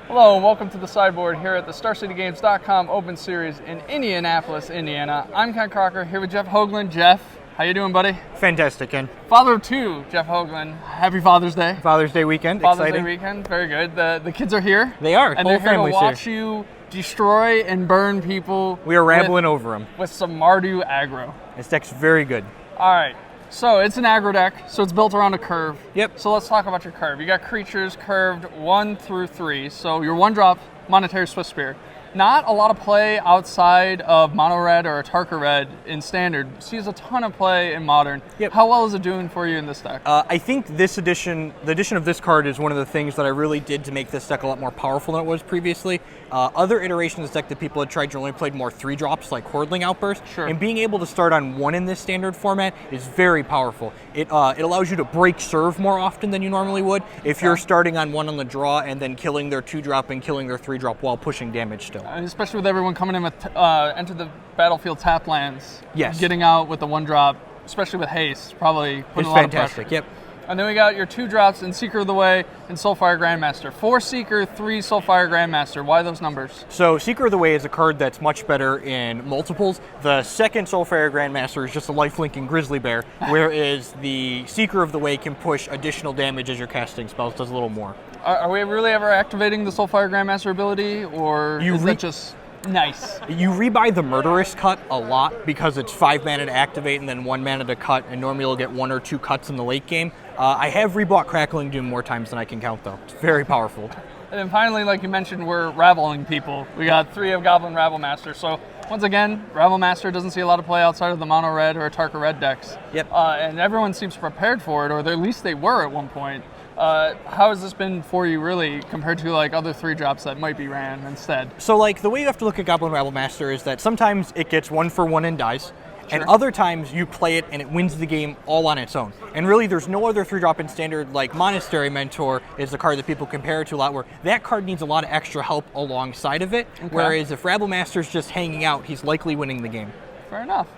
Hello and welcome to the sideboard here at the StarCityGames.com Open Series in Indianapolis, Indiana. I'm Ken Crocker here with Jeff Hoogland. Jeff, how you doing, buddy? Fantastic, Ken. Father of two, Jeff Hoogland. Happy Father's Day. Father's Day weekend, Father's exciting. Day weekend, very good. The kids are here. They are, and whole they're here to family's watch here. you destroy and burn people. We are rambling over them. With some Mardu aggro. This deck's very good. All right. So it's an aggro deck, so it's built around a curve. Yep. So let's talk about your curve. You got creatures curved 1 through 3. So your 1-drop Monetary Swift Spear. Not a lot of play outside of mono red or Tarka red in standard. Sees a ton of play in modern. Yep. How well is it doing for you in this deck? I think this edition, the addition of this card is one of the things that I really did to make this deck a lot more powerful than it was previously. Other iterations of this deck that people had tried generally played more 3-drops like Hoogland Outburst. Sure. And being able to start on 1 in this standard format is very powerful. It allows you to break serve more often than you normally would if you're starting on 1 on the draw and then killing their 2-drop and killing their 3-drop while pushing damage still. And especially with everyone coming in with enter the battlefield tap lands. Yes. Getting out with the 1-drop, especially with haste, probably putting It's a lot of fantastic, pressure. yep. And then we got your 2-drops in Seeker of the Way and Soulfire Grandmaster. 4 Seeker, 3 Soulfire Grandmaster. Why those numbers? So Seeker of the Way is a card that's much better in multiples. The second Soulfire Grandmaster is just a lifelinking Grizzly Bear, whereas the Seeker of the Way can push additional damage as you're casting spells, does a little more. Are we really ever activating the Soulfire Grandmaster ability, or is that just nice? You rebuy the Murderous Cut a lot because it's 5 mana to activate and then 1 mana to cut, and normally you'll get 1 or 2 cuts in the late game. I have rebought Crackling Doom more times than I can count, though. It's very powerful. And then finally, like you mentioned, we're raveling people. We got 3 of Goblin Ravelmaster. So once again, Ravelmaster doesn't see a lot of play outside of the mono red or Tarka red decks. Yep. And everyone seems prepared for it, or at least they were at one point. How has this been for you, really, compared to like other 3-drops that might be ran instead? So, like, the way you have to look at Goblin Ravelmaster is that sometimes it gets 1 for 1 and dies. Sure. And other times you play it and it wins the game all on its own. And really there's no other 3-drop in standard like Monastery Mentor is the card that people compare it to a lot, where that card needs a lot of extra help alongside of it. Okay. Whereas if Rabblemaster's just hanging out, he's likely winning the game. Fair enough.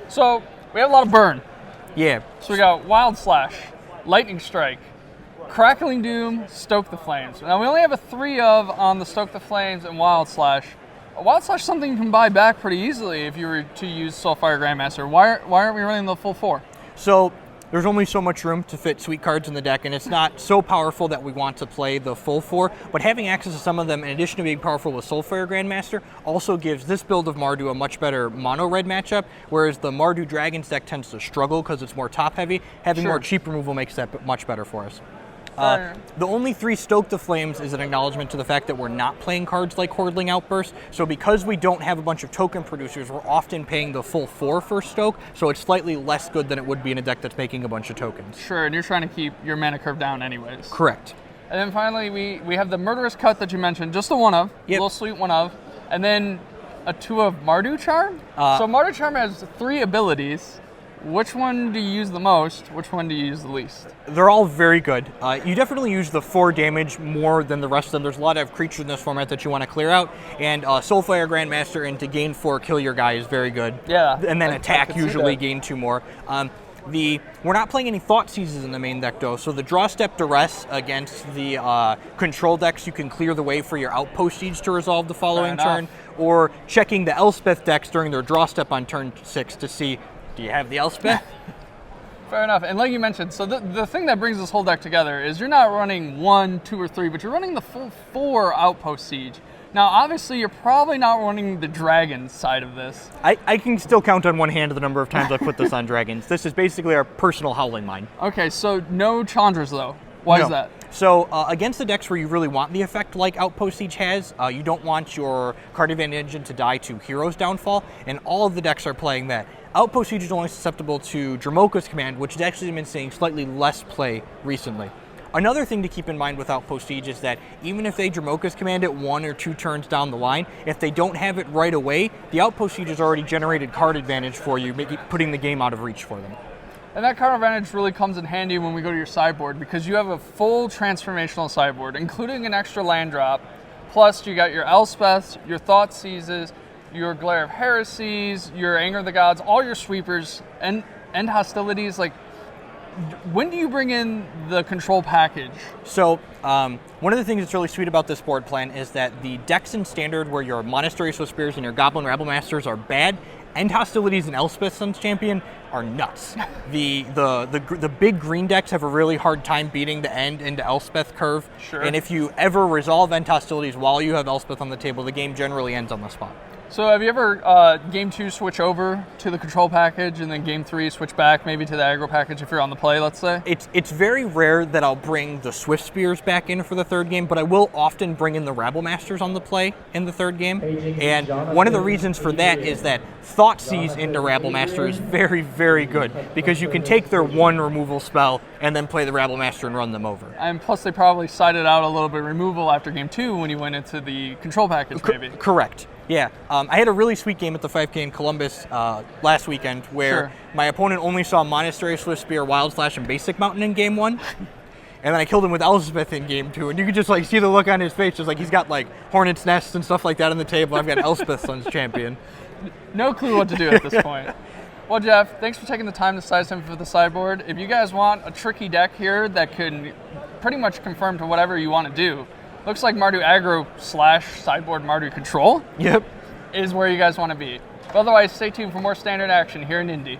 So we have a lot of burn. Yeah. So we got Wild Slash, Lightning Strike, Crackling Doom, Stoke the Flames. Now we only have a 3 of on the Stoke the Flames and Wild Slash. Wild Slash is something you can buy back pretty easily if you were to use Soulfire Grandmaster. Why aren't we running the full 4? So there's only so much room to fit sweet cards in the deck, and it's not so powerful that we want to play the full 4, but having access to some of them, in addition to being powerful with Soulfire Grandmaster, also gives this build of Mardu a much better mono-red matchup, whereas the Mardu Dragons deck tends to struggle because it's more top-heavy. Having more cheap removal makes that much better for us. The only 3 Stoke the Flames is an acknowledgement to the fact that we're not playing cards like Hoogland Outburst. So because we don't have a bunch of token producers, we're often paying the full 4 for Stoke. So it's slightly less good than it would be in a deck that's making a bunch of tokens. Sure, and you're trying to keep your mana curve down anyways. Correct. And then finally, we have the Murderous Cut that you mentioned, just the 1 of, a little sweet 1 of, and then a 2 of Mardu Charm. So Mardu Charm has 3 abilities. Which one do you use the most? Which one do you use the least? They're all very good. You definitely use the 4 damage more than the rest of them. There's a lot of creatures in this format that you want to clear out, and Soulfire Grandmaster and to gain 4 kill your guy is very good. Yeah. And then attack usually gain 2 more. We're not playing any Thought Seizes in the main deck though, so the Draw Step Duress against the control decks, you can clear the way for your Outpost Siege to resolve the following turn, or checking the Elspeth decks during their Draw Step on turn 6 to see, do you have the Elspeth? Fair enough. And like you mentioned, so the thing that brings this whole deck together is you're not running 1, 2, or 3, but you're running the full 4 Outpost Siege. Now, obviously, you're probably not running the Dragons side of this. I can still count on one hand the number of times I've put this on Dragons. This is basically our personal Howling Mine. Okay, so no Chandras, though. Why is that? So against the decks where you really want the effect like Outpost Siege has, you don't want your card advantage engine to die to Hero's Downfall, and all of the decks are playing that. Outpost Siege is only susceptible to Dramoka's Command, which has actually been seeing slightly less play recently. Another thing to keep in mind with Outpost Siege is that even if they Dramoka's Command it 1 or 2 turns down the line, if they don't have it right away, the Outpost Siege has already generated card advantage for you, putting the game out of reach for them. And that card advantage really comes in handy when we go to your sideboard, because you have a full transformational sideboard, including an extra land drop, plus you got your Elspeths, your Thought Seizes, your Glare of Heresies, your Anger of the Gods, all your sweepers, and hostilities. Like, When do you bring in the control package? So one of the things that's really sweet about this board plan is that the decks in Standard where your Monastery Swift Spears and your Goblin Rabble Masters are bad, End Hostilities and Elspeth Sun's Champion are nuts. The big green decks have a really hard time beating the End into Elspeth curve. Sure. And if you ever resolve End Hostilities while you have Elspeth on the table, the game generally ends on the spot. So have you ever, game 2, switch over to the control package, and then game 3, switch back maybe to the aggro package if you're on the play, let's say? It's very rare that I'll bring the Swift Spears back in for the third game, but I will often bring in the Rabble Masters on the play in the third game. And one of the reasons for that is that Thoughtseize into Rabble Master is very, very good, because you can take their one removal spell and then play the Rabble Master and run them over. And plus they probably sided out a little bit removal after game 2 when you went into the control package, maybe. Correct. Yeah, I had a really sweet game at the 5K in Columbus last weekend where my opponent only saw Monastery, Swift Spear, Wild Slash, and Basic Mountain in game 1. And then I killed him with Elspeth in game 2, and you could just like see the look on his face, just like he's got like Hornet's Nests and stuff like that on the table. I've got Elspeth Sun's Champion. No clue what to do at this point. Well, Jeff, thanks for taking the time to size him for the sideboard. If you guys want a tricky deck here that can pretty much confirm to whatever you want to do, looks like Mardu Aggro / sideboard Mardu Control Yep. is where you guys want to be. But otherwise, stay tuned for more Standard action here in Indy.